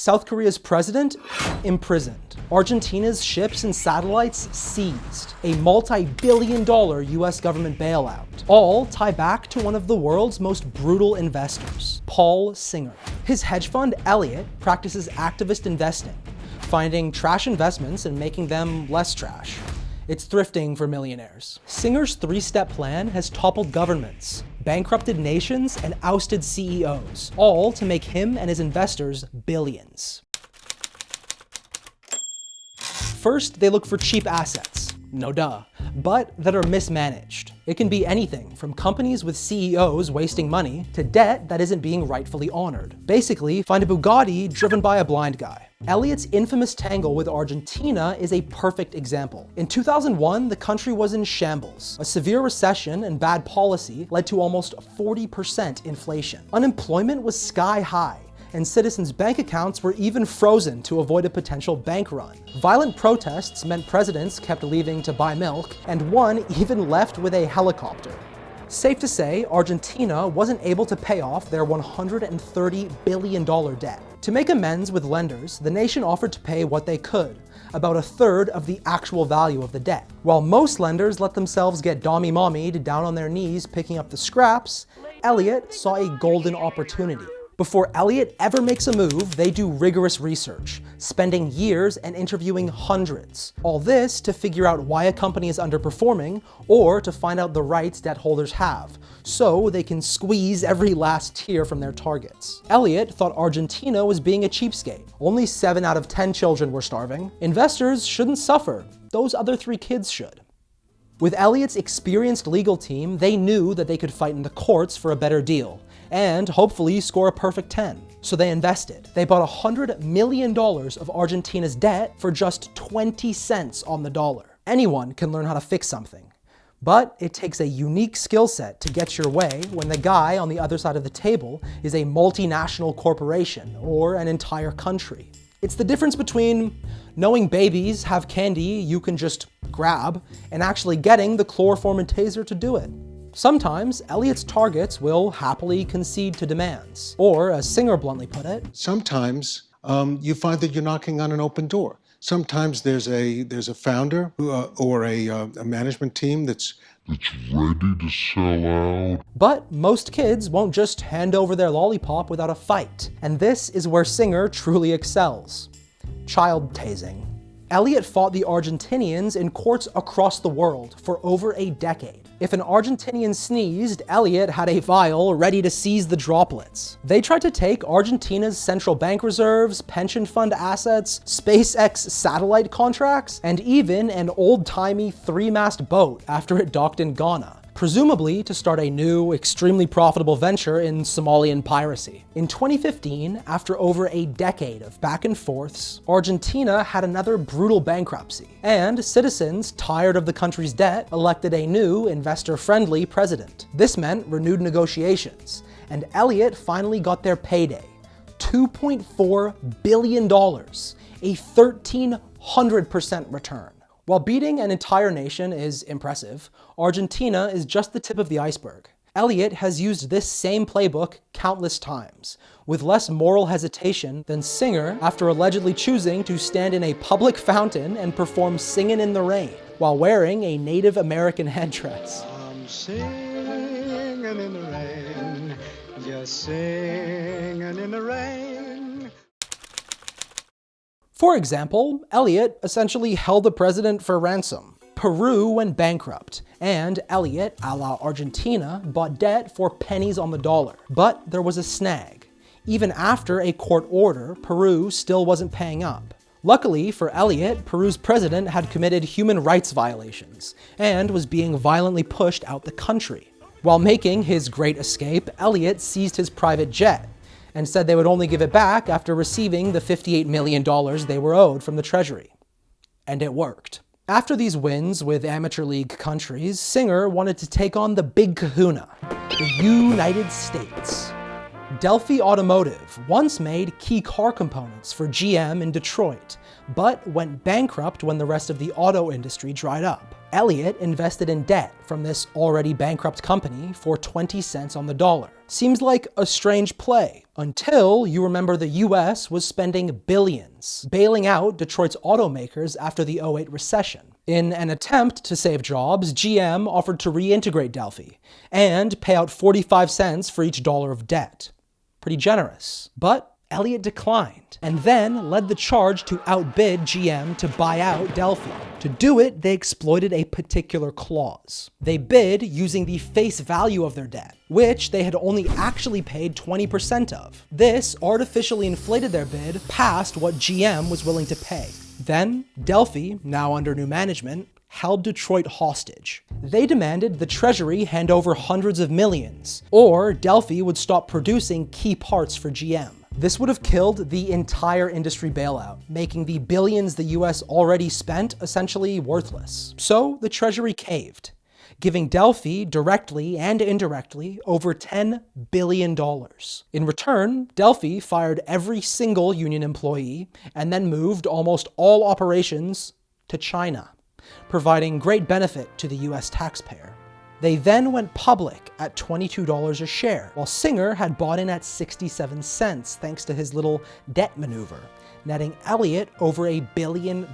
South Korea's president imprisoned. Argentina's ships and satellites seized. A multi-billion-dollar US government bailout. All tie back to one of the world's most brutal investors, Paul Singer. His hedge fund, Elliott, practices activist investing, finding trash investments and making them less trash. It's thrifting for millionaires. Singer's three-step plan has toppled governments, bankrupted nations, and ousted CEOs, all to make him and his investors billions. First, they look for cheap assets, no duh, but that are mismanaged. It can be anything from companies with CEOs wasting money to debt that isn't being rightfully honored. Basically, find a Bugatti driven by a blind guy. Elliott's infamous tangle with Argentina is a perfect example. In 2001, the country was in shambles. A severe recession and bad policy led to almost 40% inflation. Unemployment was sky high, and citizens' bank accounts were even frozen to avoid a potential bank run. Violent protests meant presidents kept leaving to buy milk, and one even left with a helicopter. Safe to say, Argentina wasn't able to pay off their $130 billion debt. To make amends with lenders, the nation offered to pay what they could, about a third of the actual value of the debt. While most lenders let themselves get dommy-mommied down on their knees picking up the scraps, Elliott saw a golden opportunity. Before Elliott ever makes a move, they do rigorous research, spending years and interviewing hundreds. All this to figure out why a company is underperforming, or to find out the rights debt holders have, so they can squeeze every last tear from their targets. Elliott thought Argentina was being a cheapskate. Only 7 out of 10 children were starving. Investors shouldn't suffer. Those other 3 kids should. With Elliott's experienced legal team, they knew that they could fight in the courts for a better deal, and hopefully score a perfect 10. So they invested. They bought $100 million of Argentina's debt for just 20 cents on the dollar. Anyone can learn how to fix something, but it takes a unique skill set to get your way when the guy on the other side of the table is a multinational corporation or an entire country. It's the difference between knowing babies have candy you can just grab and actually getting the chloroform and taser to do it. Sometimes, Elliott's targets will happily concede to demands. Or, as Singer bluntly put it, sometimes you find that you're knocking on an open door. Sometimes there's a founder or a management team that's ready to sell out. But most kids won't just hand over their lollipop without a fight. And this is where Singer truly excels. Child tasing. Elliott fought the Argentinians in courts across the world for over a decade. If an Argentinian sneezed, Elliott had a vial ready to seize the droplets. They tried to take Argentina's central bank reserves, pension fund assets, SpaceX satellite contracts, and even an old-timey 3-mast boat after it docked in Ghana, presumably to start a new, extremely profitable venture in Somalian piracy. In 2015, after over a decade of back and forths, Argentina had another brutal bankruptcy, and citizens, tired of the country's debt, elected a new, investor-friendly president. This meant renewed negotiations, and Elliott finally got their payday, $2.4 billion, a 1,300% return. While beating an entire nation is impressive, Argentina is just the tip of the iceberg. Elliott has used this same playbook countless times, with less moral hesitation than Singer after allegedly choosing to stand in a public fountain and perform Singin' in the Rain while wearing a Native American headdress. I'm singing in the rain, just singing in the rain. For example, Elliott essentially held the president for ransom. Peru went bankrupt, and Elliott, a la Argentina, bought debt for pennies on the dollar. But there was a snag. Even after a court order, Peru still wasn't paying up. Luckily for Elliott, Peru's president had committed human rights violations, and was being violently pushed out the country. While making his great escape, Elliott seized his private jet, and said they would only give it back after receiving the $58 million they were owed from the Treasury. And it worked. After these wins with amateur league countries, Singer wanted to take on the big kahuna, the United States. Delphi Automotive once made key car components for GM in Detroit, but went bankrupt when the rest of the auto industry dried up. Elliott invested in debt from this already bankrupt company for 20 cents on the dollar. Seems like a strange play, until you remember the US was spending billions bailing out Detroit's automakers after the '08 recession. In an attempt to save jobs, GM offered to reintegrate Delphi and pay out 45 cents for each dollar of debt. Pretty generous. But Elliott declined, and then led the charge to outbid GM to buy out Delphi. To do it, they exploited a particular clause. They bid using the face value of their debt, which they had only actually paid 20% of. This artificially inflated their bid past what GM was willing to pay. Then, Delphi, now under new management, held Detroit hostage. They demanded the Treasury hand over hundreds of millions, or Delphi would stop producing key parts for GM. This would have killed the entire industry bailout, making the billions the US already spent essentially worthless. So the Treasury caved, giving Delphi directly and indirectly over $10 billion. In return, Delphi fired every single union employee and then moved almost all operations to China, providing great benefit to the US taxpayer. They then went public at $22 a share, while Singer had bought in at 67 cents thanks to his little debt maneuver, netting Elliott over $1 billion.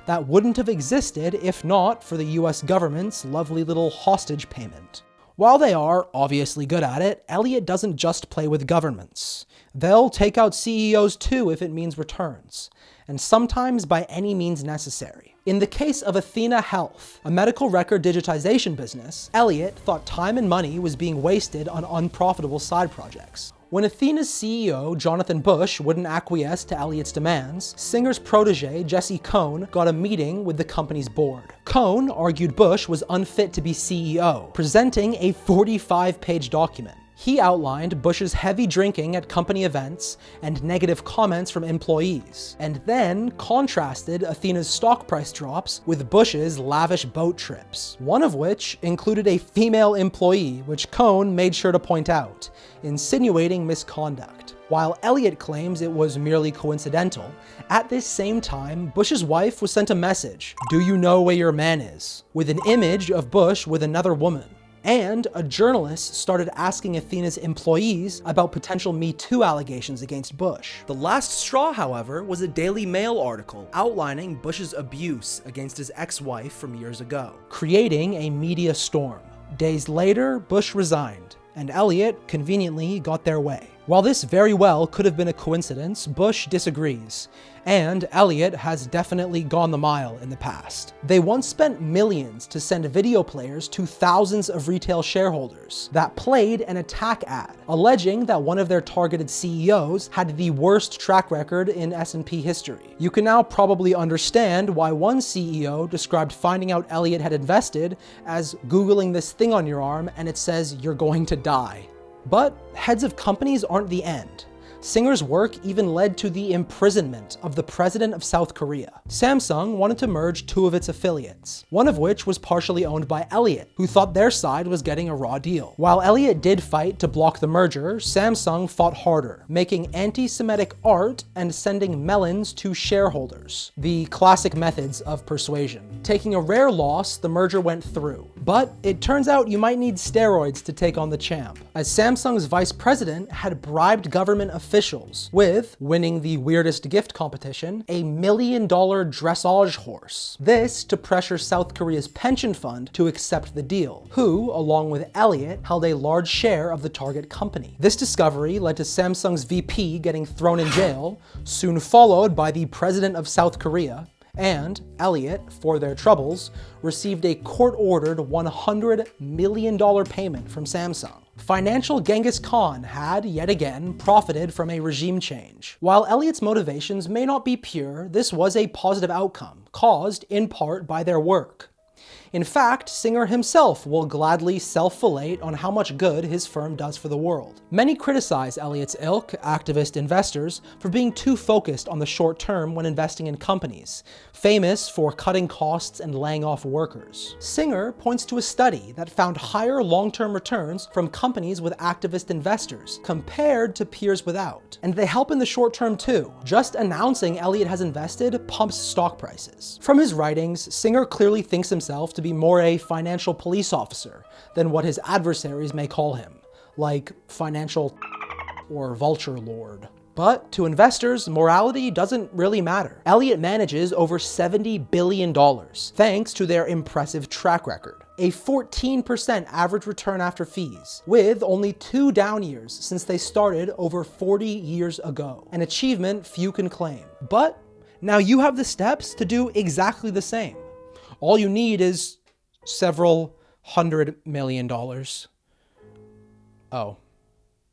That wouldn't have existed if not for the US government's lovely little hostage payment. While they are obviously good at it, Elliott doesn't just play with governments. They'll take out CEOs too if it means returns, and sometimes by any means necessary. In the case of Athena Health, a medical record digitization business, Elliott thought time and money was being wasted on unprofitable side projects. When Athena's CEO, Jonathan Bush, wouldn't acquiesce to Elliott's demands, Singer's protege, Jesse Cohn, got a meeting with the company's board. Cohn argued Bush was unfit to be CEO, presenting a 45-page document. He outlined Bush's heavy drinking at company events and negative comments from employees, and then contrasted Athena's stock price drops with Bush's lavish boat trips, one of which included a female employee, which Cohn made sure to point out, insinuating misconduct. While Elliott claims it was merely coincidental, at this same time, Bush's wife was sent a message, "Do you know where your man is?" with an image of Bush with another woman. And a journalist started asking Athena's employees about potential Me Too allegations against Bush. The last straw, however, was a Daily Mail article outlining Bush's abuse against his ex-wife from years ago, creating a media storm. Days later, Bush resigned, and Elliott conveniently got their way. While this very well could have been a coincidence, Bush disagrees, and Elliott has definitely gone the mile in the past. They once spent millions to send video players to thousands of retail shareholders that played an attack ad, alleging that one of their targeted CEOs had the worst track record in S&P history. You can now probably understand why one CEO described finding out Elliott had invested as Googling this thing on your arm and it says you're going to die. But heads of companies aren't the end. Singer's work even led to the imprisonment of the president of South Korea. Samsung wanted to merge two of its affiliates, one of which was partially owned by Elliott, who thought their side was getting a raw deal. While Elliott did fight to block the merger, Samsung fought harder, making anti-Semitic art and sending melons to shareholders, the classic methods of persuasion. Taking a rare loss, the merger went through. But it turns out you might need steroids to take on the champ, as Samsung's vice president had bribed government officials with, winning the weirdest gift competition, $1 million dressage horse. This to pressure South Korea's pension fund to accept the deal, who, along with Elliott, held a large share of the target company. This discovery led to Samsung's VP getting thrown in jail, soon followed by the president of South Korea, and Elliott, for their troubles, received a court-ordered $100 million payment from Samsung. Financial Genghis Khan had, yet again, profited from a regime change. While Elliott's motivations may not be pure, this was a positive outcome, caused in part by their work. In fact, Singer himself will gladly self-fillet on how much good his firm does for the world. Many criticize Elliott's ilk, activist investors, for being too focused on the short term when investing in companies, famous for cutting costs and laying off workers. Singer points to a study that found higher long-term returns from companies with activist investors compared to peers without. And they help in the short term too. Just announcing Elliott has invested pumps stock prices. From his writings, Singer clearly thinks himself to be more a financial police officer than what his adversaries may call him, like financial or vulture lord. But to investors, morality doesn't really matter. Elliott manages over $70 billion, thanks to their impressive track record. A 14% average return after fees, with only 2 down years since they started over 40 years ago. An achievement few can claim. But now you have the steps to do exactly the same. All you need is several $100 million. Oh.